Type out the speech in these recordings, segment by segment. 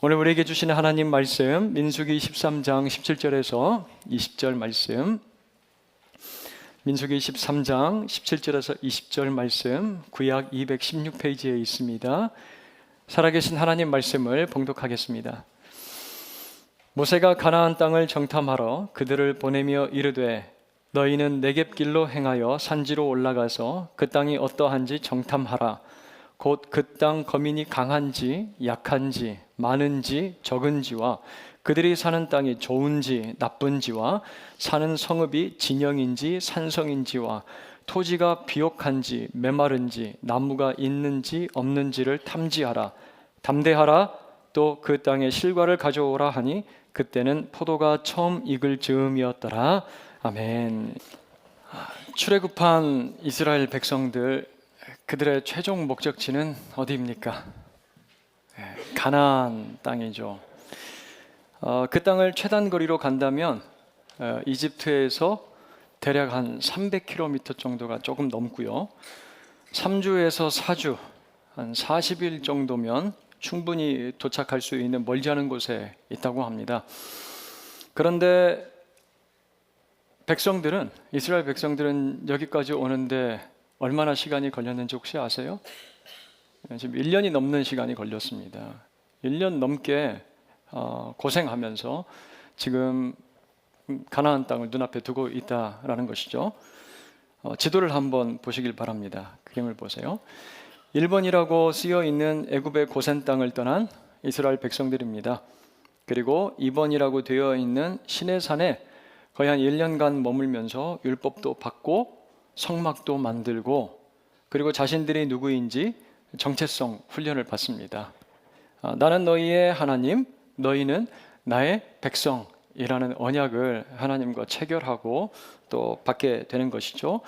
오늘 우리에게 주시는 하나님 말씀 민수기 13장 17절에서 20절 말씀, 민수기 13장 17절에서 20절 말씀, 구약 216페이지에 있습니다. 살아계신 하나님 말씀을 봉독하겠습니다. 모세가 가나안 땅을 정탐하러 그들을 보내며 이르되 너희는 네겝길로 행하여 산지로 올라가서 그 땅이 어떠한지 정탐하라. 곧 그 땅 거민이 강한지 약한지 많은지 적은지와 그들이 사는 땅이 좋은지 나쁜지와 사는 성읍이 진영인지 산성인지와 토지가 비옥한지 메마른지 나무가 있는지 없는지를 탐지하라. 담대하라. 또 그 땅의 실과를 가져오라 하니 그때는 포도가 처음 익을 즈음이었더라. 아멘. 출애굽한 이스라엘 백성들, 그들의 최종 목적지는 어디입니까? 가나안 땅이죠. 그 땅을 최단 거리로 간다면 이집트에서 대략 한 300km 정도가 조금 넘고요. 3주에서 4주, 한 40일 정도면 충분히 도착할 수 있는 멀지 않은 곳에 있다고 합니다. 그런데 이스라엘 백성들은 여기까지 오는데 얼마나 시간이 걸렸는지 혹시 아세요? 지금 1년이 넘는 시간이 걸렸습니다. 1년 넘게 고생하면서 지금 가나안 땅을 눈앞에 두고 있다라는 것이죠. 지도를 한번 보시길 바랍니다. 그림을 보세요. 1번이라고 쓰여 있는 애굽의 고센 땅을 떠난 이스라엘 백성들입니다. 그리고 2번이라고 되어 있는 시내산에 거의 한 1년간 머물면서 율법도 받고 성막도 만들고 그리고 자신들이 누구인지 정체성 훈련을 받습니다. 나는 너희의 하나님, 너희는 나의 백성이라는 언약을 하나님과 체결하고 또 받게 되는 것이죠.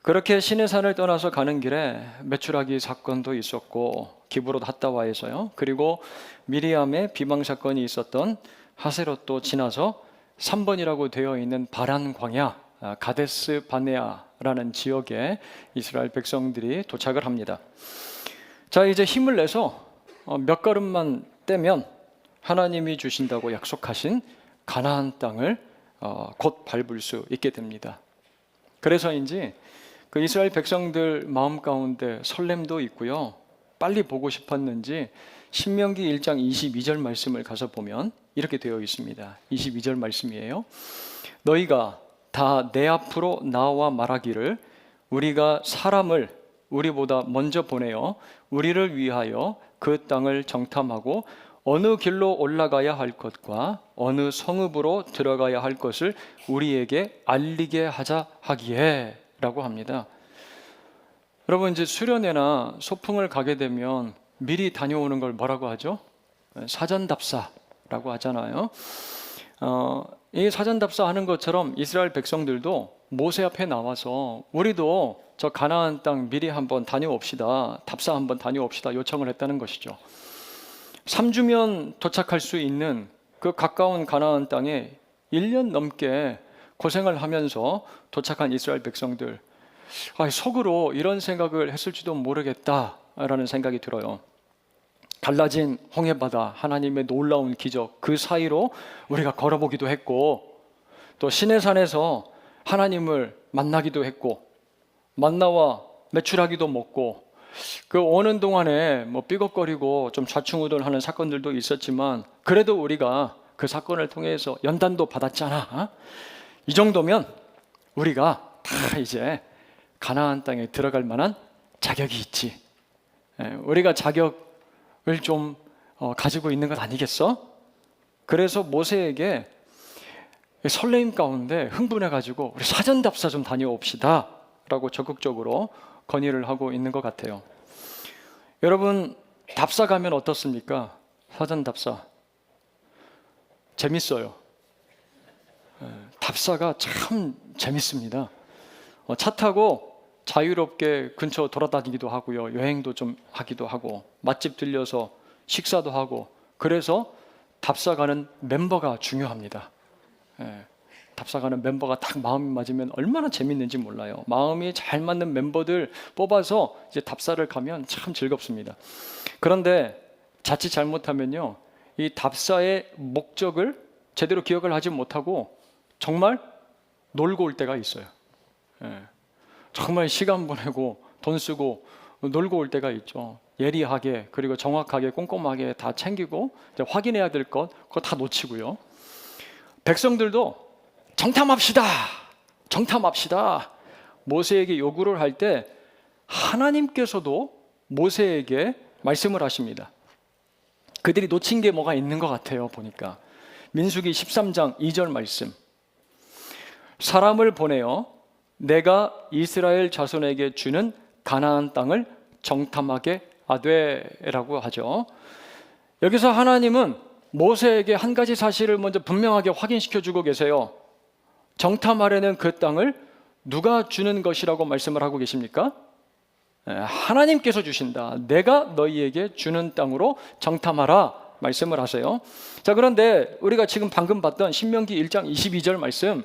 그렇게 시내산을 떠나서 가는 길에 메추라기 사건도 있었고 기브롯 핫다와에서요. 그리고 미리암의 비방 사건이 있었던 하세롯도 지나서 3번이라고 되어 있는 바란 광야 가데스 바네아라는 지역에 이스라엘 백성들이 도착을 합니다. 자, 이제 힘을 내서 몇 걸음만 떼면 하나님이 주신다고 약속하신 가나안 땅을 곧 밟을 수 있게 됩니다. 그래서인지 그 이스라엘 백성들 마음 가운데 설렘도 있고요. 빨리 보고 싶었는지 신명기 1장 22절 말씀을 가서 보면 이렇게 되어 있습니다. 22절 말씀이에요. 너희가 다 내 앞으로 나와 말하기를 우리가 사람을 우리보다 먼저 보내어 우리를 위하여 그 땅을 정탐하고 어느 길로 올라가야 할 것과 어느 성읍으로 들어가야 할 것을 우리에게 알리게 하자 하기에 라고 합니다. 여러분, 이제 수련회나 소풍을 가게 되면 미리 다녀오는 걸 뭐라고 하죠? 사전답사라고 하잖아요. 이 사전답사 하는 것처럼 이스라엘 백성들도 모세 앞에 나와서 우리도 저 가나안 땅 미리 한번 다녀옵시다, 답사 한번 다녀옵시다 요청을 했다는 것이죠. 3주면 도착할 수 있는 그 가까운 가나안 땅에 1년 넘게 고생을 하면서 도착한 이스라엘 백성들, 속으로 이런 생각을 했을지도 모르겠다라는 생각이 들어요. 갈라진 홍해바다, 하나님의 놀라운 기적, 그 사이로 우리가 걸어보기도 했고 또 시내산에서 하나님을 만나기도 했고 만나와 메추라기도 먹고 그 오는 동안에 뭐 삐걱거리고 좀 좌충우돌하는 사건들도 있었지만 그래도 우리가 그 사건을 통해서 연단도 받았잖아. 이 정도면 우리가 다 이제 가나안 땅에 들어갈 만한 자격이 있지. 우리가 자격을 좀 가지고 있는 것 아니겠어? 그래서 모세에게 설레임 가운데 흥분해가지고 우리 사전답사 좀 다녀옵시다 라고 적극적으로 건의를 하고 있는 것 같아요. 여러분, 답사 가면 어떻습니까? 사전답사 재밌어요. 답사가 참 재밌습니다. 차 타고 자유롭게 근처 돌아다니기도 하고요. 여행도 좀 하기도 하고 맛집 들려서 식사도 하고 그래서 답사 가는 멤버가 중요합니다. 답사 가는 멤버가 딱 마음이 맞으면 얼마나 재밌는지 몰라요. 마음이 잘 맞는 멤버들 뽑아서 이제 답사를 가면 참 즐겁습니다. 그런데 자칫 잘못하면요 이 답사의 목적을 제대로 기억을 하지 못하고 정말 놀고 올 때가 있어요. 정말 시간 보내고 돈 쓰고 놀고 올 때가 있죠. 예리하게 그리고 정확하게 꼼꼼하게 다 챙기고 이제 확인해야 될 것 그거 다 놓치고요. 백성들도 정탐합시다. 정탐합시다. 모세에게 요구를 할 때 하나님께서도 모세에게 말씀을 하십니다. 그들이 놓친 게 뭐가 있는 것 같아요. 보니까 민수기 13장 2절 말씀. 사람을 보내어 내가 이스라엘 자손에게 주는 가나안 땅을 정탐하게 하되라고 하죠. 여기서 하나님은 모세에게 한 가지 사실을 먼저 분명하게 확인시켜 주고 계세요. 정탐하려는 그 땅을 누가 주는 것이라고 말씀을 하고 계십니까? 하나님께서 주신다. 내가 너희에게 주는 땅으로 정탐하라 말씀을 하세요. 자, 그런데 우리가 지금 방금 봤던 신명기 1장 22절 말씀,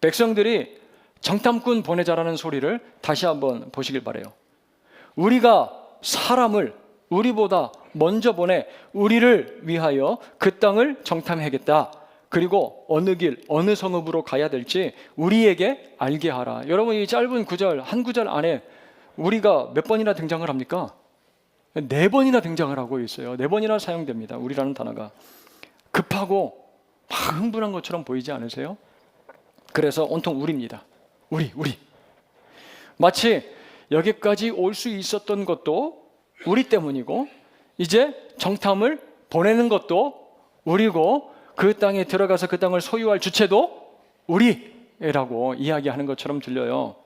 백성들이 정탐꾼 보내자라는 소리를 다시 한번 보시길 바라요. 우리가 사람을 우리보다 먼저 보내 우리를 위하여 그 땅을 정탐하겠다. 그리고 어느 길, 어느 성읍으로 가야 될지 우리에게 알게 하라. 여러분, 이 짧은 구절, 한 구절 안에 우리가 몇 번이나 등장을 합니까? 4번이나 등장을 하고 있어요. 4번이나 사용됩니다. 우리라는 단어가. 급하고 막 흥분한 것처럼 보이지 않으세요? 그래서 온통 우리입니다. 우리. 마치 여기까지 올 수 있었던 것도 우리 때문이고 이제 정탐을 보내는 것도 우리고 그 땅에 들어가서 그 땅을 소유할 주체도 우리라고 이야기하는 것처럼 들려요.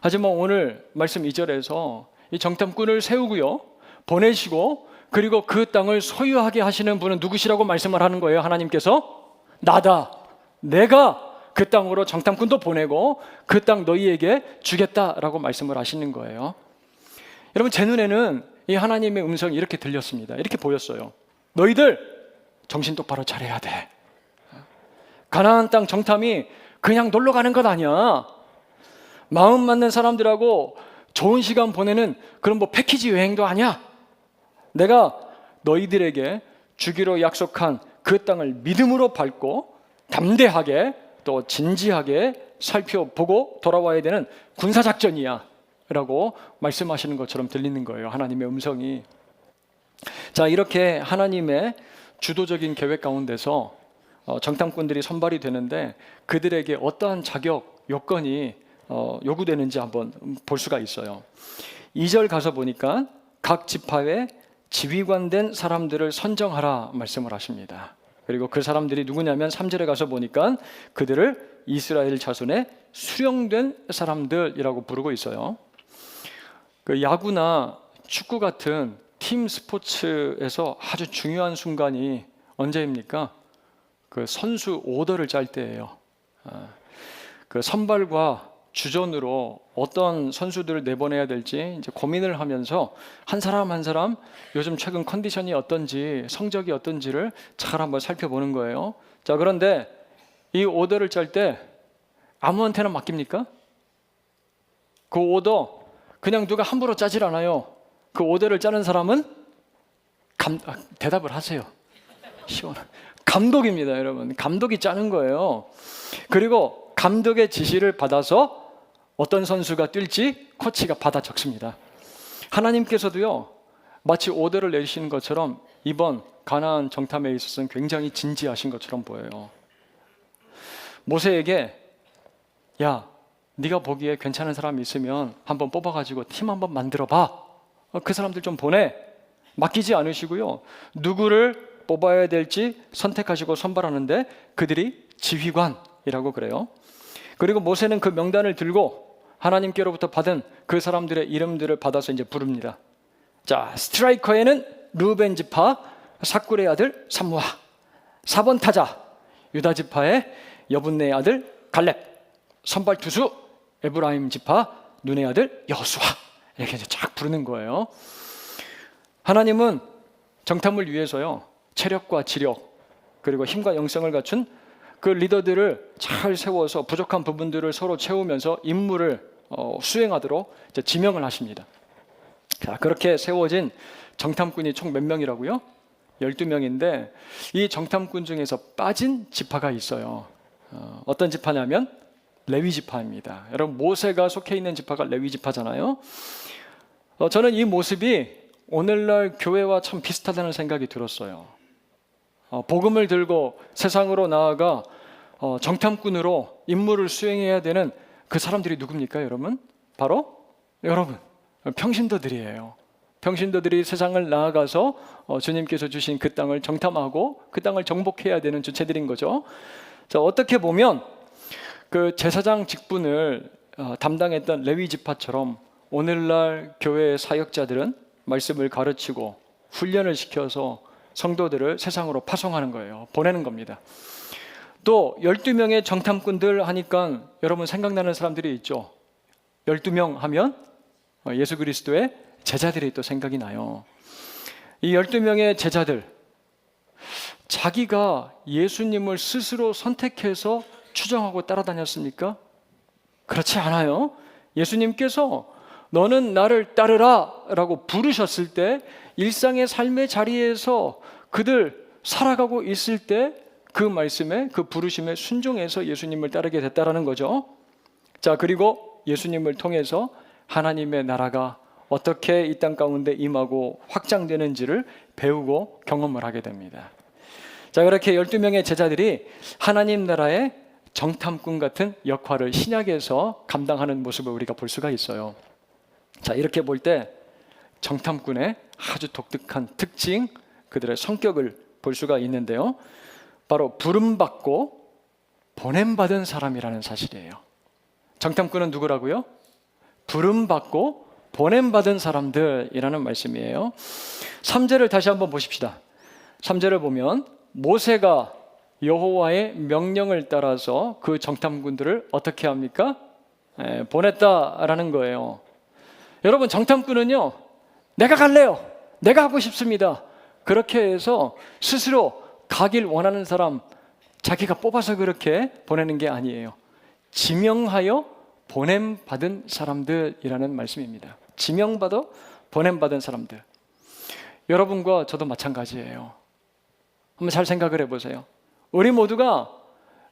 하지만 오늘 말씀 2절에서 이 정탐꾼을 세우고요, 보내시고 그리고 그 땅을 소유하게 하시는 분은 누구시라고 말씀을 하는 거예요? 하나님께서 나다. 내가 그 땅으로 정탐꾼도 보내고 그 땅 너희에게 주겠다라고 말씀을 하시는 거예요. 여러분, 제 눈에는 이 하나님의 음성이 이렇게 들렸습니다. 이렇게 보였어요. 너희들 정신 똑바로 차려야 돼. 가나안 땅 정탐이 그냥 놀러 가는 것 아니야. 마음 맞는 사람들하고 좋은 시간 보내는 그런 뭐 패키지 여행도 아니야. 내가 너희들에게 주기로 약속한 그 땅을 믿음으로 밟고 담대하게 또 진지하게 살펴보고 돌아와야 되는 군사작전이야 라고 말씀하시는 것처럼 들리는 거예요. 하나님의 음성이. 자, 이렇게 하나님의 주도적인 계획 가운데서 정탐꾼들이 선발이 되는데 그들에게 어떠한 자격, 요건이 요구되는지 한번 볼 수가 있어요. 2절 가서 보니까 각 지파에 지휘관된 사람들을 선정하라 말씀을 하십니다. 그리고 그 사람들이 누구냐면 3절에 가서 보니까 그들을 이스라엘 자손의 수령된 사람들이라고 부르고 있어요. 그 야구나 축구 같은 팀 스포츠에서 아주 중요한 순간이 언제입니까? 그 선수 오더를 짤 때예요. 그 선발과 주전으로 어떤 선수들을 내보내야 될지 이제 고민을 하면서 한 사람 한 사람 요즘 최근 컨디션이 어떤지 성적이 어떤지를 잘 한번 살펴보는 거예요. 자, 그런데 이 오더를 짤 때 아무한테나 맡깁니까? 그 오더 그냥 누가 함부로 짜질 않아요. 그 오더를 짜는 사람은 대답을 하세요. 감독입니다, 여러분. 감독이 짜는 거예요. 그리고 감독의 지시를 받아서 어떤 선수가 뛸지 코치가 받아 적습니다. 하나님께서도요, 마치 오더를 내리시는 것처럼 이번 가나안 정탐에 있어서는 굉장히 진지하신 것처럼 보여요. 모세에게 야, 네가 보기에 괜찮은 사람이 있으면 한번 뽑아가지고 팀 한번 만들어봐. 그 사람들 좀 보내. 맡기지 않으시고요, 누구를 뽑아야 될지 선택하시고 선발하는데 그들이 지휘관이라고 그래요. 그리고 모세는 그 명단을 들고 하나님께로부터 받은 그 사람들의 이름들을 받아서 이제 부릅니다. 자, 스트라이커에는 르벤 지파 사꿀의 아들 삼무아, 4번 타자 유다 지파의 여분네의 아들 갈렙, 선발 투수 에브라임 지파 눈의 아들 여호수아, 이렇게 이제 쫙 부르는 거예요. 하나님은 정탐을 위해서요, 체력과 지력 그리고 힘과 영성을 갖춘 그 리더들을 잘 세워서 부족한 부분들을 서로 채우면서 임무를 수행하도록 이제 지명을 하십니다. 자, 그렇게 세워진 정탐꾼이 총 몇 명이라고요? 12명인데 이 정탐꾼 중에서 빠진 지파가 있어요. 어떤 지파냐면 레위 지파입니다. 여러분, 모세가 속해 있는 지파가 레위 지파잖아요. 저는 이 모습이 오늘날 교회와 참 비슷하다는 생각이 들었어요. 복음을 들고 세상으로 나아가 정탐꾼으로 임무를 수행해야 되는 그 사람들이 누굽니까, 여러분? 바로 여러분, 평신도들이에요. 평신도들이 세상을 나아가서 주님께서 주신 그 땅을 정탐하고 그 땅을 정복해야 되는 주체들인 거죠. 자, 어떻게 보면 그 제사장 직분을 담당했던 레위 지파처럼 오늘날 교회의 사역자들은 말씀을 가르치고 훈련을 시켜서 성도들을 세상으로 파송하는 거예요. 보내는 겁니다. 또 12명의 정탐꾼들 하니까 여러분 생각나는 사람들이 있죠. 12명 하면 예수 그리스도의 제자들이 또 생각이 나요. 이 12명의 제자들, 자기가 예수님을 스스로 선택해서 추종하고 따라다녔습니까? 그렇지 않아요. 예수님께서 너는 나를 따르라 라고 부르셨을 때 일상의 삶의 자리에서 그들 살아가고 있을 때 그 말씀에, 그 부르심에 순종해서 예수님을 따르게 됐다라는 거죠. 자, 그리고 예수님을 통해서 하나님의 나라가 어떻게 이 땅 가운데 임하고 확장되는지를 배우고 경험을 하게 됩니다. 자, 그렇게 12명의 제자들이 하나님 나라의 정탐꾼 같은 역할을 신약에서 감당하는 모습을 우리가 볼 수가 있어요. 자, 이렇게 볼 때 정탐꾼의 아주 독특한 특징, 그들의 성격을 볼 수가 있는데요. 바로 부름받고 보냄받은 사람이라는 사실이에요. 정탐꾼은 누구라고요? 부름받고 보냄받은 사람들이라는 말씀이에요. 3절을 다시 한번 보십시다. 3절을 보면 모세가 여호와의 명령을 따라서 그 정탐꾼들을 어떻게 합니까? 보냈다라는 거예요. 여러분, 정탐꾼은요, 내가 갈래요, 내가 하고 싶습니다, 그렇게 해서 스스로 가길 원하는 사람 자기가 뽑아서 그렇게 보내는 게 아니에요. 지명하여 보냄받은 사람들이라는 말씀입니다. 지명받아 보냄받은 사람들. 여러분과 저도 마찬가지예요. 한번 잘 생각을 해보세요. 우리 모두가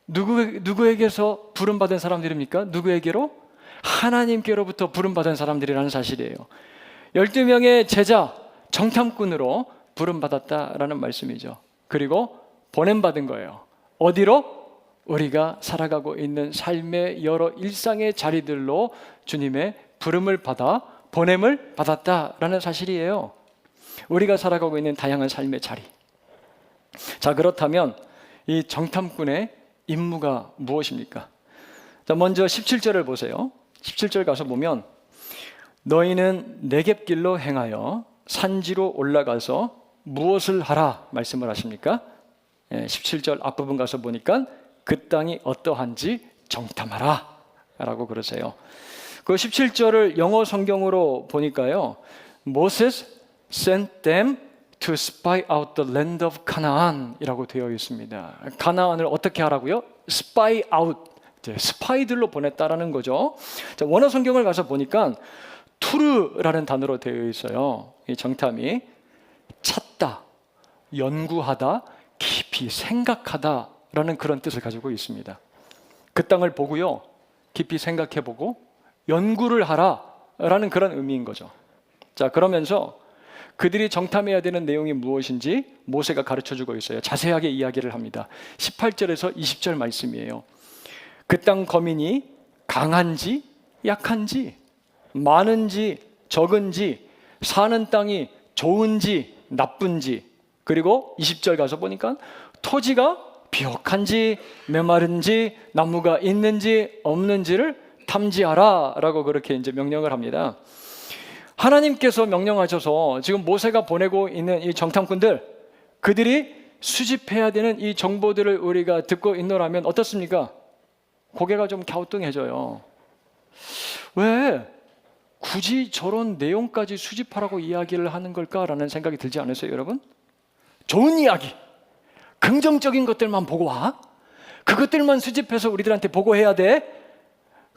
누구에게서 부름받은 사람들입니까? 누구에게로? 하나님께로부터 부름받은 사람들이라는 사실이에요. 12명의 제자, 정탐꾼으로 부름받았다라는 말씀이죠. 그리고 보냄받은 거예요. 어디로? 우리가 살아가고 있는 삶의 여러 일상의 자리들로 주님의 부름을 받아 보냄을 받았다라는 사실이에요. 우리가 살아가고 있는 다양한 삶의 자리. 자, 그렇다면 이 정탐꾼의 임무가 무엇입니까? 자, 먼저 17절을 보세요. 17절 가서 보면 너희는 네겝길로 행하여 산지로 올라가서 무엇을 하라 말씀을 하십니까? 17절 앞부분 가서 보니까 그 땅이 어떠한지 정탐하라 라고 그러세요. 그 17절을 영어 성경으로 보니까요, Moses sent them to spy out the land of Canaan 이라고 되어 있습니다. 가나안을 어떻게 하라고요? spy out, 스파이들로 보냈다라는 거죠. 자, 원어 성경을 가서 보니까 투르라는 단어로 되어 있어요. 이 정탐이 찾다, 연구하다, 깊이 생각하다라는 그런 뜻을 가지고 있습니다. 그 땅을 보고요, 깊이 생각해보고 연구를 하라라는 그런 의미인 거죠. 자, 그러면서 그들이 정탐해야 되는 내용이 무엇인지 모세가 가르쳐주고 있어요. 자세하게 이야기를 합니다. 18절에서 20절 말씀이에요. 그 땅 거민이 강한지 약한지, 많은지 적은지, 사는 땅이 좋은지 나쁜지, 그리고 20절 가서 보니까 토지가 비옥한지 메마른지 나무가 있는지 없는지를 탐지하라 라고 그렇게 이제 명령을 합니다. 하나님께서 명령하셔서 지금 모세가 보내고 있는 이 정탐꾼들, 그들이 수집해야 되는 이 정보들을 우리가 듣고 있노라면 어떻습니까? 고개가 좀 갸우뚱해져요. 왜 굳이 저런 내용까지 수집하라고 이야기를 하는 걸까라는 생각이 들지 않으세요, 여러분? 좋은 이야기, 긍정적인 것들만 보고 와? 그것들만 수집해서 우리들한테 보고해야 돼?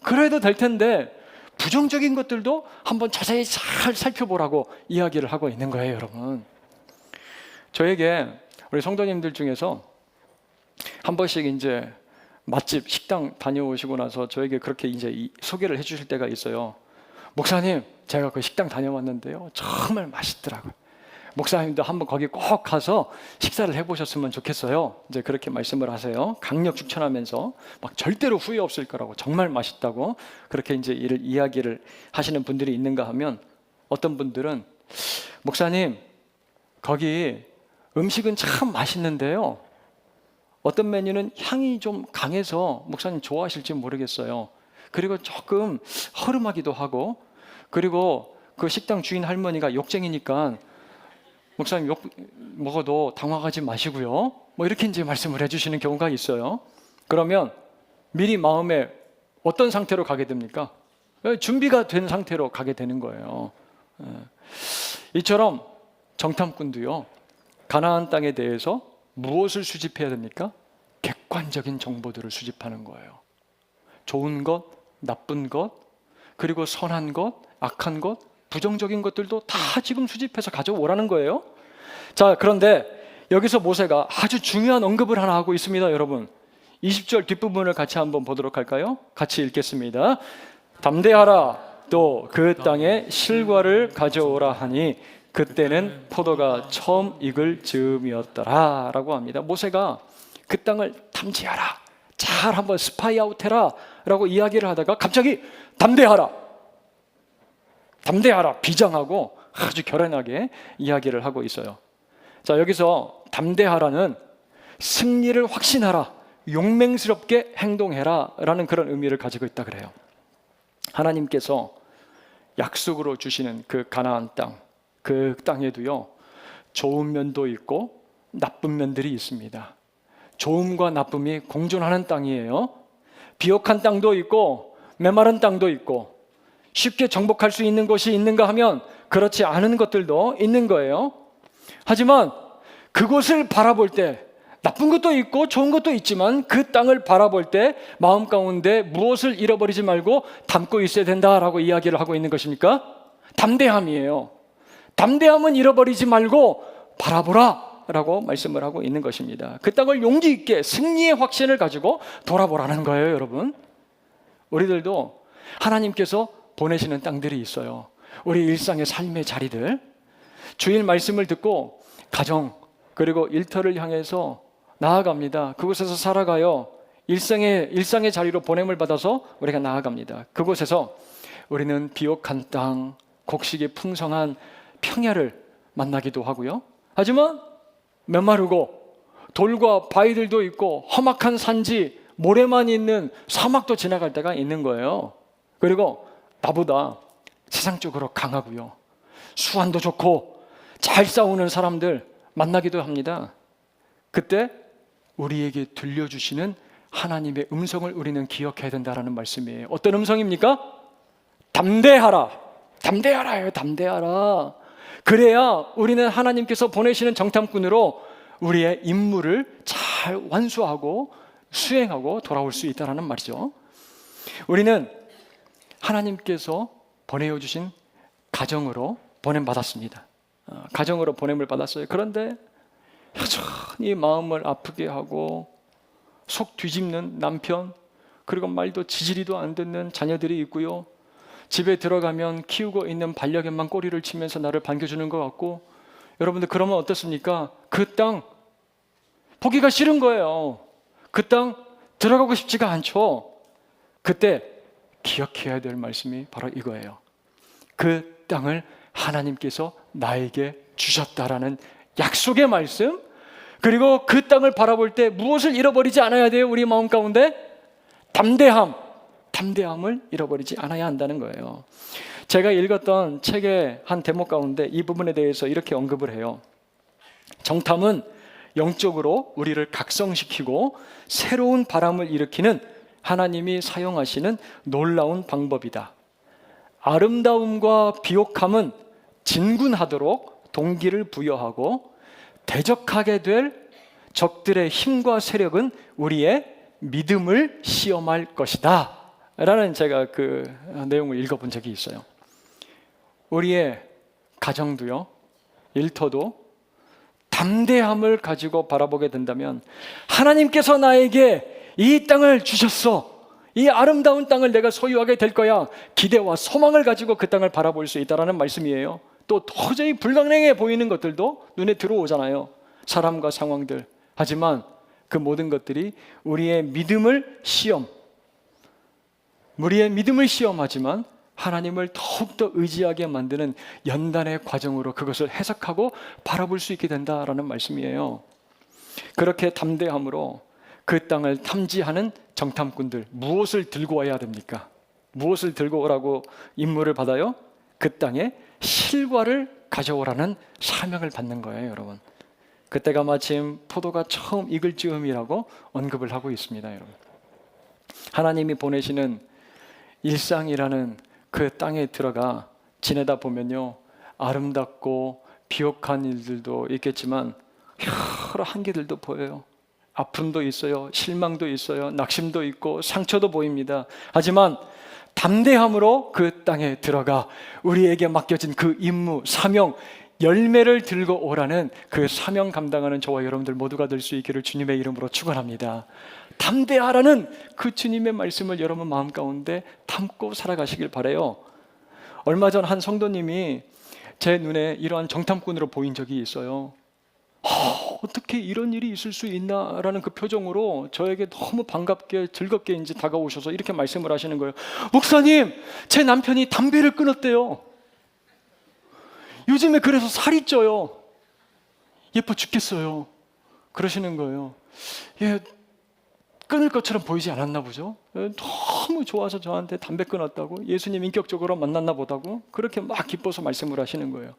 그래도 될 텐데 부정적인 것들도 한번 자세히 잘 살펴보라고 이야기를 하고 있는 거예요, 여러분. 저에게 우리 성도님들 중에서 한 번씩 이제 맛집 식당 다녀오시고 나서 저에게 그렇게 이제 소개를 해주실 때가 있어요. 목사님, 제가 그 식당 다녀왔는데요, 정말 맛있더라고요. 목사님도 한번 거기 꼭 가서 식사를 해보셨으면 좋겠어요. 이제 그렇게 말씀을 하세요. 강력 추천하면서 막 절대로 후회 없을 거라고, 정말 맛있다고 그렇게 이제 이야기를 하시는 분들이 있는가 하면, 어떤 분들은 목사님, 거기 음식은 참 맛있는데요, 어떤 메뉴는 향이 좀 강해서 목사님 좋아하실지 모르겠어요. 그리고 조금 허름하기도 하고, 그리고 그 식당 주인 할머니가 욕쟁이니까 목사님 욕 먹어도 당황하지 마시고요, 뭐 이렇게 이제 말씀을 해주시는 경우가 있어요. 그러면 미리 마음에 어떤 상태로 가게 됩니까? 준비가 된 상태로 가게 되는 거예요. 이처럼 정탐꾼도요, 가나안 땅에 대해서 무엇을 수집해야 됩니까? 객관적인 정보들을 수집하는 거예요. 좋은 것, 나쁜 것, 그리고 선한 것, 악한 것, 부정적인 것들도 다 지금 수집해서 가져오라는 거예요. 자, 그런데 여기서 모세가 아주 중요한 언급을 하나 하고 있습니다, 여러분. 20절 뒷부분을 같이 한번 보도록 할까요? 같이 읽겠습니다. 담대하라, 또 그 땅에 실과를 가져오라 하니 그때는 포도가 처음 익을 즈음이었더라 라고 합니다. 모세가 그 땅을 탐지하라, 잘 한번 스파이 아웃해라 라고 이야기를 하다가 갑자기 담대하라, 비장하고 아주 결연하게 이야기를 하고 있어요. 자, 여기서 담대하라는 승리를 확신하라, 용맹스럽게 행동해라 라는 그런 의미를 가지고 있다 그래요. 하나님께서 약속으로 주시는 그 가나안 땅, 그 땅에도요, 좋은 면도 있고 나쁜 면들이 있습니다. 좋음과 나쁨이 공존하는 땅이에요. 비옥한 땅도 있고 메마른 땅도 있고, 쉽게 정복할 수 있는 곳이 있는가 하면 그렇지 않은 것들도 있는 거예요. 하지만 그곳을 바라볼 때, 나쁜 것도 있고 좋은 것도 있지만 그 땅을 바라볼 때 마음 가운데 무엇을 잃어버리지 말고 담고 있어야 된다라고 이야기를 하고 있는 것입니까? 담대함이에요. 담대함은 잃어버리지 말고 바라보라 라고 말씀을 하고 있는 것입니다. 그 땅을 용기 있게 승리의 확신을 가지고 돌아보라는 거예요, 여러분. 우리들도 하나님께서 보내시는 땅들이 있어요. 우리 일상의 삶의 자리들, 주일 말씀을 듣고 가정 그리고 일터를 향해서 나아갑니다. 그곳에서 살아가요. 일상의 자리로 보냄을 받아서 우리가 나아갑니다. 그곳에서 우리는 비옥한 땅, 곡식이 풍성한 평야를 만나기도 하고요. 하지만 메마르고 돌과 바위들도 있고 험악한 산지, 모래만 있는 사막도 지나갈 때가 있는 거예요. 그리고 나보다 세상적으로 강하고요, 수완도 좋고 잘 싸우는 사람들 만나기도 합니다. 그때 우리에게 들려주시는 하나님의 음성을 우리는 기억해야 된다는 말씀이에요. 어떤 음성입니까? 담대하라, 담대하라요, 담대하라. 그래야 우리는 하나님께서 보내시는 정탐꾼으로 우리의 임무를 잘 완수하고 수행하고 돌아올 수 있다는 말이죠. 우리는 하나님께서 보내어 주신 가정으로 보냄받았습니다. 가정으로 보냄을 받았어요. 그런데 여전히 마음을 아프게 하고 속 뒤집는 남편, 그리고 말도 지지리도 안 듣는 자녀들이 있고요, 집에 들어가면 키우고 있는 반려견만 꼬리를 치면서 나를 반겨주는 것 같고, 여러분들 그러면 어떻습니까? 그 땅 보기가 싫은 거예요. 그 땅 들어가고 싶지가 않죠. 그때 기억해야 될 말씀이 바로 이거예요. 그 땅을 하나님께서 나에게 주셨다라는 약속의 말씀, 그리고 그 땅을 바라볼 때 무엇을 잃어버리지 않아야 돼요? 우리 마음 가운데 담대함을 잃어버리지 않아야 한다는 거예요. 제가 읽었던 책의 한 대목 가운데 이 부분에 대해서 이렇게 언급을 해요. 정탐은 영적으로 우리를 각성시키고 새로운 바람을 일으키는 하나님이 사용하시는 놀라운 방법이다. 아름다움과 비옥함은 진군하도록 동기를 부여하고 대적하게 될 적들의 힘과 세력은 우리의 믿음을 시험할 것이다 라는 제가 그 내용을 읽어본 적이 있어요. 우리의 가정도요, 일터도 담대함을 가지고 바라보게 된다면, 하나님께서 나에게 이 땅을 주셨어, 이 아름다운 땅을 내가 소유하게 될 거야, 기대와 소망을 가지고 그 땅을 바라볼 수 있다는 말씀이에요. 또 도저히 불가능해 보이는 것들도 눈에 들어오잖아요. 사람과 상황들. 하지만 그 모든 것들이 우리의 믿음을 시험하지만 하나님을 더욱더 의지하게 만드는 연단의 과정으로 그것을 해석하고 바라볼 수 있게 된다라는 말씀이에요. 그렇게 담대함으로 그 땅을 탐지하는 정탐꾼들, 무엇을 들고 와야 됩니까? 무엇을 들고 오라고 임무를 받아요? 그 땅에 실과를 가져오라는 사명을 받는 거예요, 여러분. 그때가 마침 포도가 처음 익을 즈음이라고 언급을 하고 있습니다, 여러분. 하나님이 보내시는 일상이라는 그 땅에 들어가 지내다 보면요, 아름답고 비옥한 일들도 있겠지만 여러 한계들도 보여요. 아픔도 있어요, 실망도 있어요, 낙심도 있고 상처도 보입니다. 하지만 담대함으로 그 땅에 들어가 우리에게 맡겨진 그 임무, 사명, 열매를 들고 오라는 그 사명 감당하는 저와 여러분들 모두가 될 수 있기를 주님의 이름으로 축원합니다. 담대하라는 그 주님의 말씀을 여러분 마음 가운데 담고 살아가시길 바라요. 얼마 전 한 성도님이 제 눈에 이러한 정탐꾼으로 보인 적이 있어요. 어떻게 이런 일이 있을 수 있나라는 그 표정으로 저에게 너무 반갑게 즐겁게 이제 다가오셔서 이렇게 말씀을 하시는 거예요. 목사님, 제 남편이 담배를 끊었대요. 요즘에 그래서 살이 쪄요. 예뻐 죽겠어요. 그러시는 거예요. 예, 끊을 것처럼 보이지 않았나 보죠. 너무 좋아서 저한테 담배 끊었다고, 예수님 인격적으로 만났나 보다고 그렇게 막 기뻐서 말씀을 하시는 거예요.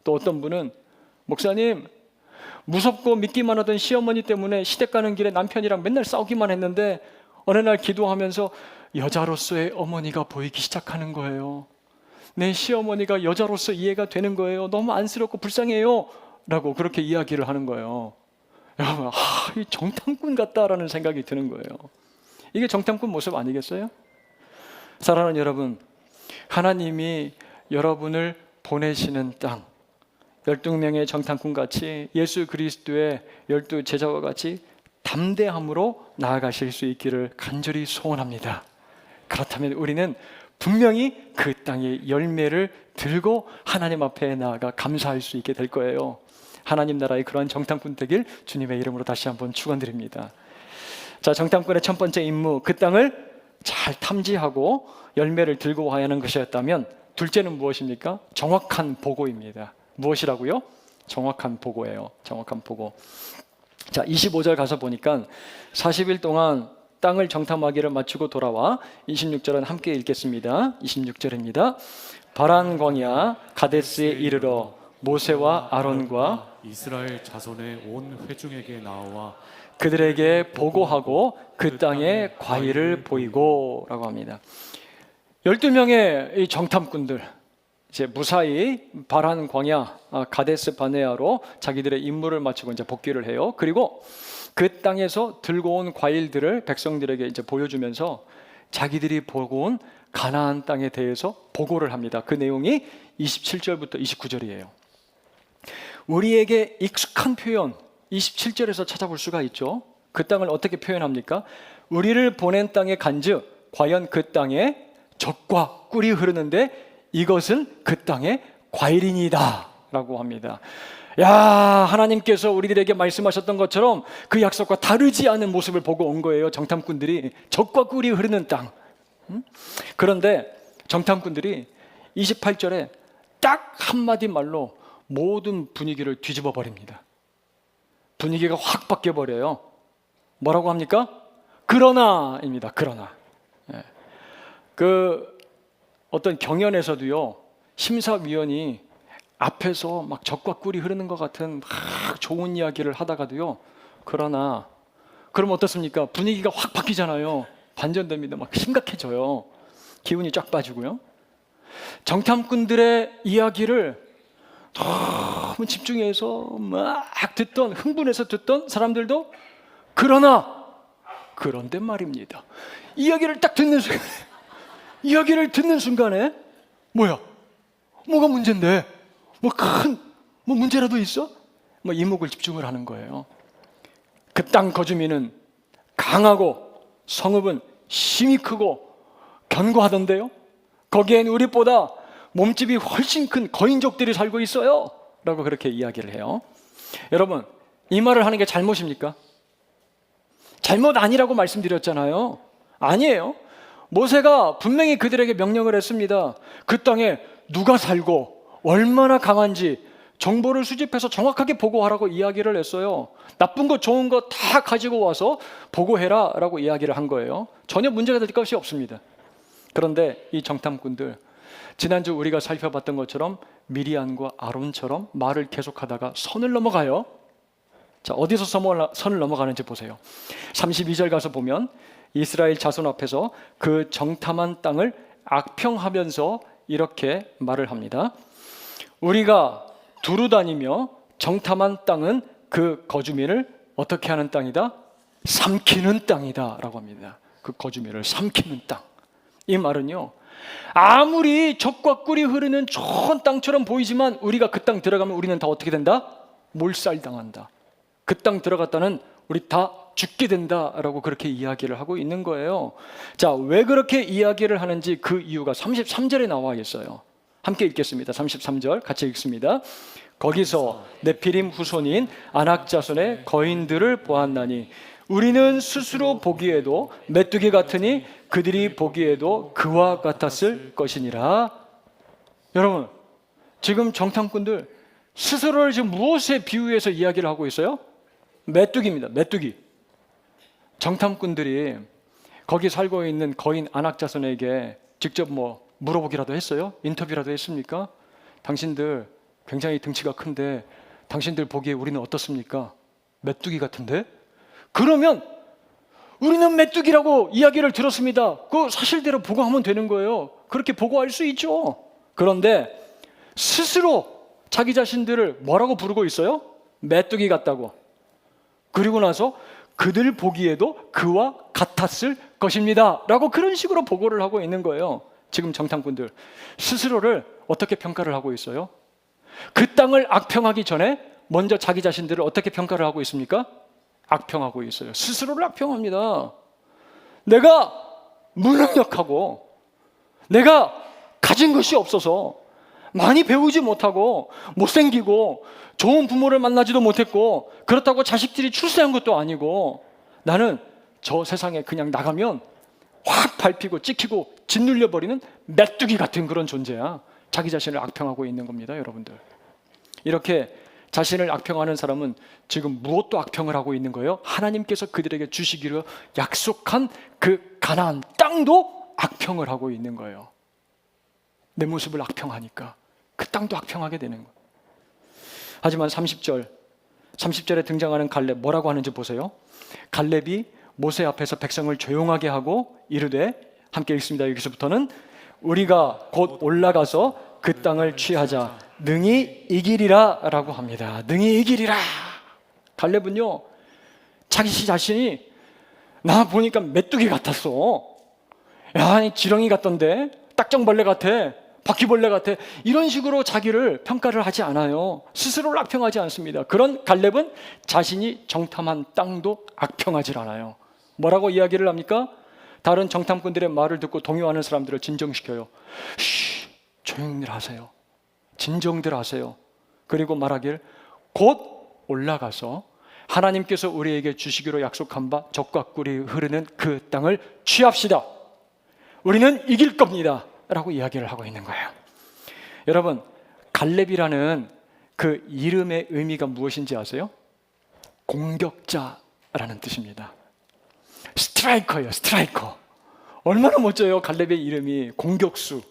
또 어떤 분은, 목사님, 무섭고 믿기만 하던 시어머니 때문에 시댁 가는 길에 남편이랑 맨날 싸우기만 했는데 어느 날 기도하면서 여자로서의 어머니가 보이기 시작하는 거예요. 내 시어머니가 여자로서 이해가 되는 거예요. 너무 안쓰럽고 불쌍해요 라고 그렇게 이야기를 하는 거예요. 여러분, 이 정탐꾼 같다라는 생각이 드는 거예요. 이게 정탐꾼 모습 아니겠어요? 사랑하는 여러분, 하나님이 여러분을 보내시는 땅, 12명의 정탐꾼같이 예수 그리스도의 12제자와 같이 담대함으로 나아가실 수 있기를 간절히 소원합니다. 그렇다면 우리는 분명히 그 땅의 열매를 들고 하나님 앞에 나아가 감사할 수 있게 될 거예요. 하나님 나라의 그러한 정탐꾼 되길 주님의 이름으로 다시 한번 축원드립니다. 자, 정탐꾼의 첫 번째 임무, 그 땅을 잘 탐지하고 열매를 들고 와야 하는 것이었다면, 둘째는 무엇입니까? 정확한 보고입니다. 무엇이라고요? 정확한 보고예요. 정확한 보고. 자, 25절 가서 보니까 40일 동안 땅을 정탐하기를 마치고 돌아와 26절은 함께 읽겠습니다. 26절입니다. 바란 광야 가데스에 이르러 모세와 아론과 이스라엘 자손의 온 회중에게 나와 그들에게 보고하고 그 땅의 과일을 보이고 라고 합니다. 12명의 이 정탐꾼들, 이제 무사히 바란 광야 가데스 바네아로 자기들의 임무를 마치고 이제 복귀를 해요. 그리고 그 땅에서 들고 온 과일들을 백성들에게 이제 보여주면서 자기들이 보고 온 가나안 땅에 대해서 보고를 합니다. 그 내용이 27절부터 29절이에요. 우리에게 익숙한 표현 27절에서 찾아볼 수가 있죠. 그 땅을 어떻게 표현합니까? 우리를 보낸 땅에 간즉 과연 그 땅에 젖과 꿀이 흐르는데 이것은 그 땅의 과일이니이다 라고 합니다. 야, 하나님께서 우리들에게 말씀하셨던 것처럼 그 약속과 다르지 않은 모습을 보고 온 거예요. 정탐꾼들이 젖과 꿀이 흐르는 땅. 그런데 정탐꾼들이 28절에 딱 한마디 말로 모든 분위기를 뒤집어 버립니다. 분위기가 확 바뀌어 버려요. 뭐라고 합니까? 그러나입니다. 그러나. 그 어떤 경연에서도요, 심사위원이 앞에서 막 젖과 꿀이 흐르는 것 같은 막 좋은 이야기를 하다가도요, 그러나 그럼 어떻습니까? 분위기가 확 바뀌잖아요. 반전됩니다. 막 심각해져요. 기운이 쫙 빠지고요. 정탐꾼들의 이야기를 너무 집중해서 막 듣던, 흥분해서 듣던 사람들도 그런데 말입니다. 이야기를 듣는 순간에 뭐야? 뭐가 문제인데? 뭐 문제라도 있어? 뭐 이목을 집중을 하는 거예요. 그 땅 거주민은 강하고 성읍은 힘이 크고 견고하던데요. 거기엔 우리보다 몸집이 훨씬 큰 거인족들이 살고 있어요 라고 그렇게 이야기를 해요. 여러분, 이 말을 하는 게 잘못입니까? 잘못 아니라고 말씀드렸잖아요. 아니에요. 모세가 분명히 그들에게 명령을 했습니다. 그 땅에 누가 살고 얼마나 강한지 정보를 수집해서 정확하게 보고하라고 이야기를 했어요. 나쁜 것 좋은 것 다 가지고 와서 보고해라 라고 이야기를 한 거예요. 전혀 문제가 될 것이 없습니다. 그런데 이 정탐꾼들, 지난주 우리가 살펴봤던 것처럼 미리안과 아론처럼 말을 계속하다가 선을 넘어가요. 자, 어디서 선을 넘어가는지 보세요. 32절 가서 보면 이스라엘 자손 앞에서 그 정탐한 땅을 악평하면서 이렇게 말을 합니다. 우리가 두루 다니며 정탐한 땅은 그 거주민을 어떻게 하는 땅이다? 삼키는 땅이다 라고 합니다. 그 거주민을 삼키는 땅. 이 말은요, 아무리 젖과 꿀이 흐르는 좋은 땅처럼 보이지만 우리가 그 땅 들어가면 우리는 다 어떻게 된다? 몰살당한다. 그 땅 들어갔다는 우리 다 죽게 된다라고 그렇게 이야기를 하고 있는 거예요. 자, 왜 그렇게 이야기를 하는지 그 이유가 33절에 나와 있어요. 함께 읽겠습니다. 33절 같이 읽습니다. 거기서 네피림 후손인 아낙 자손의 거인들을 보았나니 우리는 스스로 보기에도 메뚜기 같으니 그들이 보기에도 그와 같았을 것이니라. 여러분, 지금 정탐꾼들 스스로를 지금 무엇에 비유해서 이야기를 하고 있어요? 메뚜기입니다. 메뚜기. 정탐꾼들이 거기 살고 있는 거인 아낙 자손에게 직접 뭐 물어보기라도 했어요? 인터뷰라도 했습니까? 당신들 굉장히 등치가 큰데 당신들 보기에 우리는 어떻습니까? 메뚜기 같은데? 그러면 우리는 메뚜기라고 이야기를 들었습니다. 그 사실대로 보고하면 되는 거예요. 그렇게 보고할 수 있죠. 그런데 스스로 자기 자신들을 뭐라고 부르고 있어요? 메뚜기 같다고. 그리고 나서 그들 보기에도 그와 같았을 것입니다 라고 그런 식으로 보고를 하고 있는 거예요. 지금 정탐꾼들 스스로를 어떻게 평가를 하고 있어요? 그 땅을 악평하기 전에 먼저 자기 자신들을 어떻게 평가를 하고 있습니까? 악평하고 있어요. 스스로를 악평합니다. 내가 무능력하고 내가 가진 것이 없어서 많이 배우지 못하고 못생기고 좋은 부모를 만나지도 못했고 그렇다고 자식들이 출세한 것도 아니고 나는 저 세상에 그냥 나가면 확 밟히고 찍히고 짓눌려버리는 메뚜기 같은 그런 존재야. 자기 자신을 악평하고 있는 겁니다, 여러분들. 이렇게 자신을 악평하는 사람은 지금 무엇도 악평을 하고 있는 거예요? 하나님께서 그들에게 주시기로 약속한 그 가나안 땅도 악평을 하고 있는 거예요. 내 모습을 악평하니까 그 땅도 악평하게 되는 거예요. 하지만 30절에 등장하는 갈렙 뭐라고 하는지 보세요. 갈렙이 모세 앞에서 백성을 조용하게 하고 이르되, 함께 읽습니다. 여기서부터는 우리가 곧 올라가서 그 땅을 취하자 능히 이기리라 라고 합니다. 능히 이기리라. 갈렙은요, 자기 자신이 나 보니까 메뚜기 같았어. 야, 지렁이 같던데, 딱정벌레 같아, 바퀴벌레 같아, 이런 식으로 자기를 평가를 하지 않아요. 스스로를 악평하지 않습니다. 그런 갈렙은 자신이 정탐한 땅도 악평하지 않아요. 뭐라고 이야기를 합니까? 다른 정탐꾼들의 말을 듣고 동요하는 사람들을 진정시켜요. 쉬, 조용히들 하세요. 진정들 하세요. 그리고 말하길, 곧 올라가서 하나님께서 우리에게 주시기로 약속한 바 젖과 꿀이 흐르는 그 땅을 취합시다. 우리는 이길 겁니다 라고 이야기를 하고 있는 거예요. 여러분, 갈렙이라는 그 이름의 의미가 무엇인지 아세요? 공격자라는 뜻입니다. 스트라이커예요. 스트라이커. 얼마나 멋져요. 갈렙의 이름이 공격수.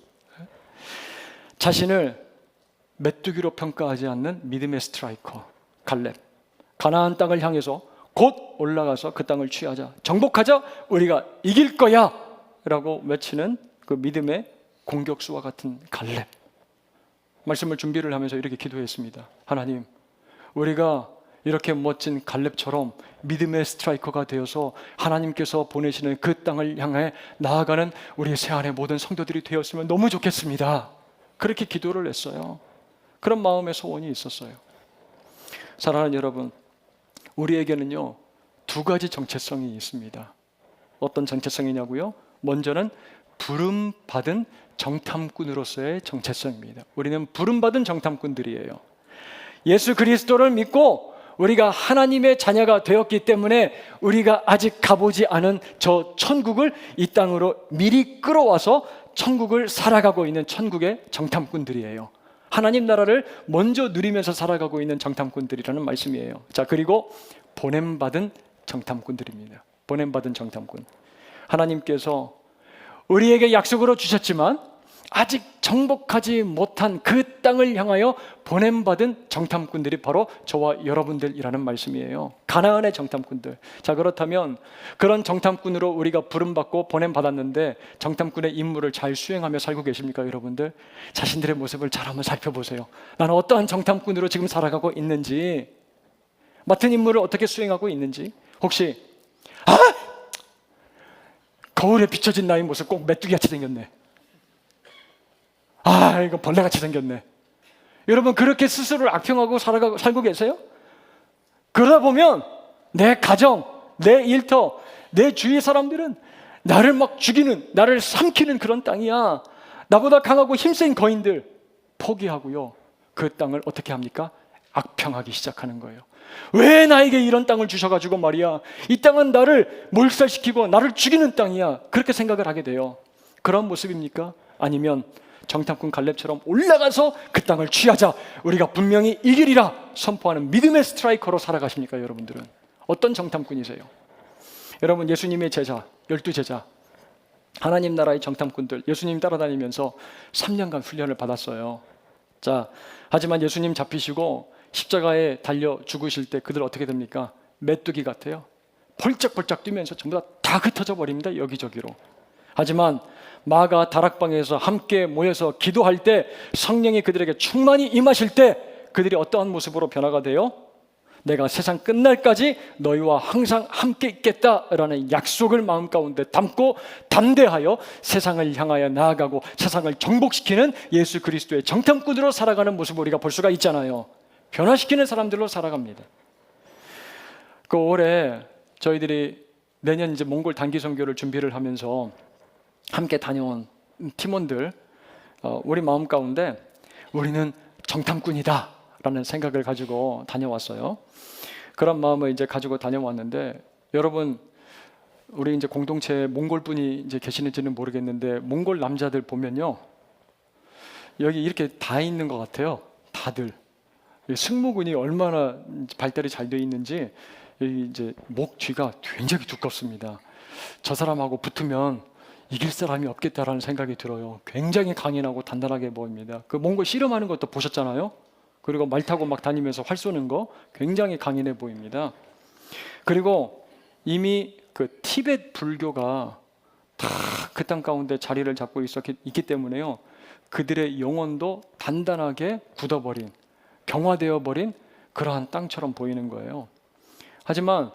자신을 메뚜기로 평가하지 않는 믿음의 스트라이커 갈렙. 가나안 땅을 향해서 곧 올라가서 그 땅을 취하자, 정복하자, 우리가 이길 거야 라고 외치는 그 믿음의 공격수와 같은 갈렙. 말씀을 준비를 하면서 이렇게 기도했습니다. 하나님, 우리가 이렇게 멋진 갈렙처럼 믿음의 스트라이커가 되어서 하나님께서 보내시는 그 땅을 향해 나아가는 우리 새안의 모든 성도들이 되었으면 너무 좋겠습니다. 그렇게 기도를 했어요. 그런 마음의 소원이 있었어요. 사랑하는 여러분, 우리에게는요 2가지 정체성이 있습니다. 어떤 정체성이냐고요? 먼저는 부름받은 정탐꾼으로서의 정체성입니다. 우리는 부름받은 정탐꾼들이에요. 예수 그리스도를 믿고 우리가 하나님의 자녀가 되었기 때문에 우리가 아직 가보지 않은 저 천국을 이 땅으로 미리 끌어와서 천국을 살아가고 있는 천국의 정탐꾼들이에요. 하나님 나라를 먼저 누리면서 살아가고 있는 정탐꾼들이라는 말씀이에요. 자, 그리고 보냄받은 정탐꾼들입니다. 보냄받은 정탐꾼. 하나님께서 우리에게 약속으로 주셨지만 아직 정복하지 못한 그 땅을 향하여 보냄받은 정탐꾼들이 바로 저와 여러분들이라는 말씀이에요. 가나안의 정탐꾼들. 자, 그렇다면 그런 정탐꾼으로 우리가 부름받고 보냄받았는데 정탐꾼의 임무를 잘 수행하며 살고 계십니까, 여러분들? 자신들의 모습을 잘 한번 살펴보세요. 나는 어떠한 정탐꾼으로 지금 살아가고 있는지, 맡은 임무를 어떻게 수행하고 있는지. 혹시 거울에 비춰진 나의 모습 꼭 메뚜기같이 생겼네. 이거 벌레같이 생겼네. 여러분, 그렇게 스스로를 악평하고 살고 계세요? 그러다 보면 내 가정, 내 일터, 내 주위 사람들은 나를 막 죽이는, 나를 삼키는 그런 땅이야. 나보다 강하고 힘센 거인들 포기하고요, 그 땅을 어떻게 합니까? 악평하기 시작하는 거예요. 왜 나에게 이런 땅을 주셔가지고 말이야, 이 땅은 나를 몰살시키고 나를 죽이는 땅이야, 그렇게 생각을 하게 돼요. 그런 모습입니까? 아니면 정탐꾼 갈렙처럼 올라가서 그 땅을 취하자, 우리가 분명히 이기리라 선포하는 믿음의 스트라이커로 살아가십니까? 여러분들은 어떤 정탐꾼이세요? 여러분, 예수님의 제자, 12제자, 하나님 나라의 정탐꾼들, 예수님 따라다니면서 3년간 훈련을 받았어요. 자, 하지만 예수님 잡히시고 십자가에 달려 죽으실 때 그들 어떻게 됩니까? 메뚜기 같아요. 펄쩍펄쩍 뛰면서 전부 다 흩어져 버립니다, 여기저기로. 하지만 마가 다락방에서 함께 모여서 기도할 때, 성령이 그들에게 충만히 임하실 때 그들이 어떠한 모습으로 변화가 돼요? 내가 세상 끝날까지 너희와 항상 함께 있겠다라는 약속을 마음 가운데 담고 담대하여 세상을 향하여 나아가고 세상을 정복시키는 예수 그리스도의 정탐꾼으로 살아가는 모습을 우리가 볼 수가 있잖아요. 변화시키는 사람들로 살아갑니다. 그 올해 저희들이 내년 이제 몽골 단기 선교를 준비를 하면서 함께 다녀온 팀원들, 우리 마음 가운데 우리는 정탐꾼이다 라는 생각을 가지고 다녀왔어요. 그런 마음을 이제 가지고 다녀왔는데, 여러분, 우리 이제 공동체에 몽골 분이 이제 계시는지는 모르겠는데, 몽골 남자들 보면요, 여기 이렇게 다 있는 것 같아요. 다들 승모근이 얼마나 발달이 잘 돼 있는지 이제 목 뒤가 굉장히 두껍습니다. 저 사람하고 붙으면 이길 사람이 없겠다라는 생각이 들어요. 굉장히 강인하고 단단하게 보입니다. 그 몽골 씨름하는 것도 보셨잖아요. 그리고 말 타고 막 다니면서 활 쏘는 거 굉장히 강인해 보입니다. 그리고 이미 그 티베트 불교가 다 그 땅 가운데 자리를 잡고 있기 때문에요, 그들의 영혼도 단단하게 굳어버린, 병화되어 버린 그러한 땅처럼 보이는 거예요. 하지만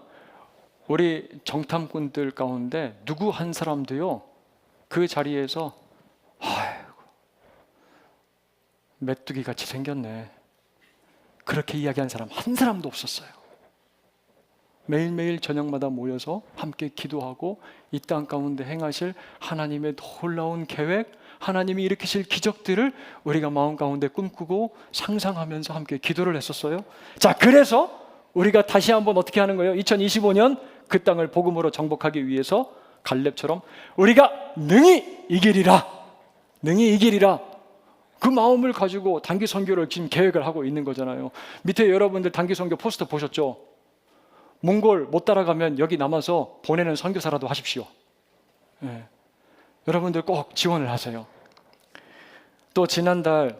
우리 정탐꾼들 가운데 누구 한 사람도요, 그 자리에서 아이고 메뚜기 같이 생겼네, 그렇게 이야기한 사람 한 사람도 없었어요. 매일매일 저녁마다 모여서 함께 기도하고 이 땅 가운데 행하실 하나님의 놀라운 계획, 하나님이 일으키실 기적들을 우리가 마음 가운데 꿈꾸고 상상하면서 함께 기도를 했었어요. 자, 그래서 우리가 다시 한번 어떻게 하는 거예요? 2025년 그 땅을 복음으로 정복하기 위해서 갈렙처럼 우리가 능히 이기리라, 능히 이기리라, 그 마음을 가지고 단기 선교를 지금 계획을 하고 있는 거잖아요. 밑에 여러분들 단기 선교 포스터 보셨죠? 몽골 못 따라가면 여기 남아서 보내는 선교사라도 하십시오. 네. 여러분들 꼭 지원을 하세요. 또 지난달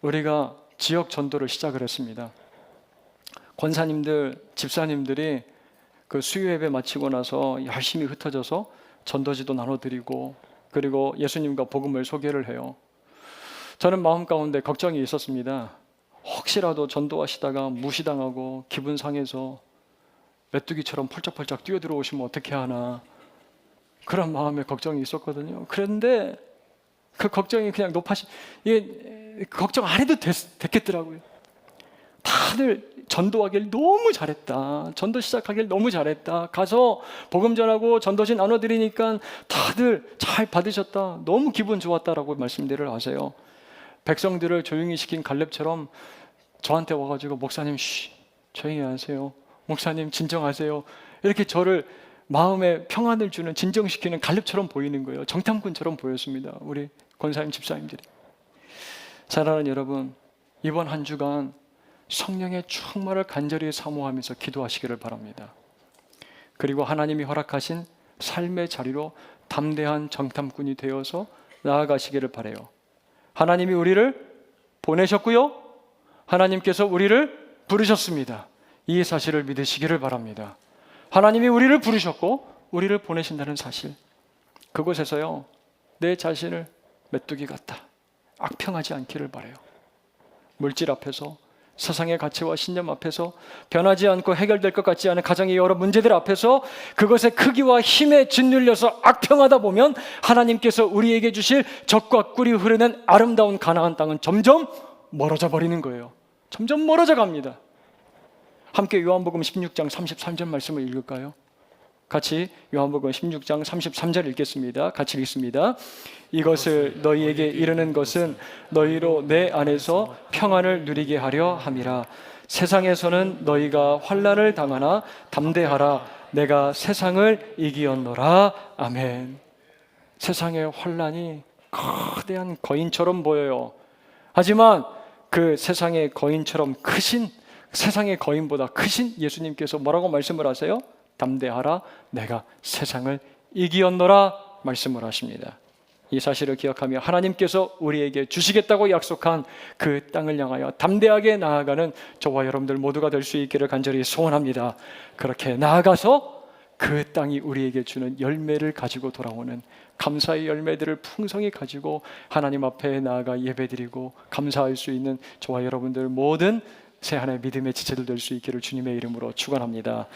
우리가 지역 전도를 시작을 했습니다. 권사님들, 집사님들이 그 수요 예배 마치고 나서 열심히 흩어져서 전도지도 나눠드리고, 그리고 예수님과 복음을 소개를 해요. 저는 마음 가운데 걱정이 있었습니다. 혹시라도 전도하시다가 무시당하고 기분 상해서 메뚜기처럼 펄쩍펄쩍 뛰어들어오시면 어떻게 하나, 그런 마음에 걱정이 있었거든요. 그런데 그 걱정이 그냥 이게 걱정 안 해도 됐겠더라고요. 다들 전도하길 너무 잘했다. 전도 시작하길 너무 잘했다. 가서 복음 전하고 전도지 나눠드리니까 다들 잘 받으셨다. 너무 기분 좋았다라고 말씀들을 하세요. 백성들을 조용히 시킨 갈렙처럼 저한테 와가지고 목사님 조용히 하세요. 목사님 진정하세요. 이렇게 저를 마음에 평안을 주는 진정시키는 갈렙처럼 보이는 거예요. 정탐꾼처럼 보였습니다. 우리 권사님 집사님들이. 사랑하는 여러분, 이번 한 주간 성령의 충만을 간절히 사모하면서 기도하시기를 바랍니다. 그리고 하나님이 허락하신 삶의 자리로 담대한 정탐꾼이 되어서 나아가시기를 바라요. 하나님이 우리를 보내셨고요, 하나님께서 우리를 부르셨습니다. 이 사실을 믿으시기를 바랍니다. 하나님이 우리를 부르셨고 우리를 보내신다는 사실, 그곳에서요 내 자신을 메뚜기 같다 악평하지 않기를 바라요. 물질 앞에서, 세상의 가치와 신념 앞에서, 변하지 않고 해결될 것 같지 않은 가정의 여러 문제들 앞에서 그것의 크기와 힘에 짓눌려서 악평하다 보면 하나님께서 우리에게 주실 젖과 꿀이 흐르는 아름다운 가나안 땅은 점점 멀어져 버리는 거예요. 점점 멀어져 갑니다. 함께 요한복음 16장 33절 말씀을 읽을까요? 같이 요한복음 16장 33절 읽겠습니다. 같이 읽습니다. 이것을 너희에게 이르는 것은 너희로 내 안에서 평안을 누리게 하려 함이라. 세상에서는 너희가 환난을 당하나 담대하라. 내가 세상을 이기었노라. 아멘. 세상의 환난이 거대한 거인처럼 보여요. 하지만 그 세상의 거인처럼 크신, 세상의 거인보다 크신 예수님께서 뭐라고 말씀을 하세요? 담대하라, 내가 세상을 이기었노라 말씀을 하십니다. 이 사실을 기억하며 하나님께서 우리에게 주시겠다고 약속한 그 땅을 향하여 담대하게 나아가는 저와 여러분들 모두가 될 수 있기를 간절히 소원합니다. 그렇게 나아가서 그 땅이 우리에게 주는 열매를 가지고 돌아오는 감사의 열매들을 풍성히 가지고 하나님 앞에 나아가 예배드리고 감사할 수 있는 저와 여러분들 모든 새하나의 믿음의 지체들 될 수 있기를 주님의 이름으로 축원합니다.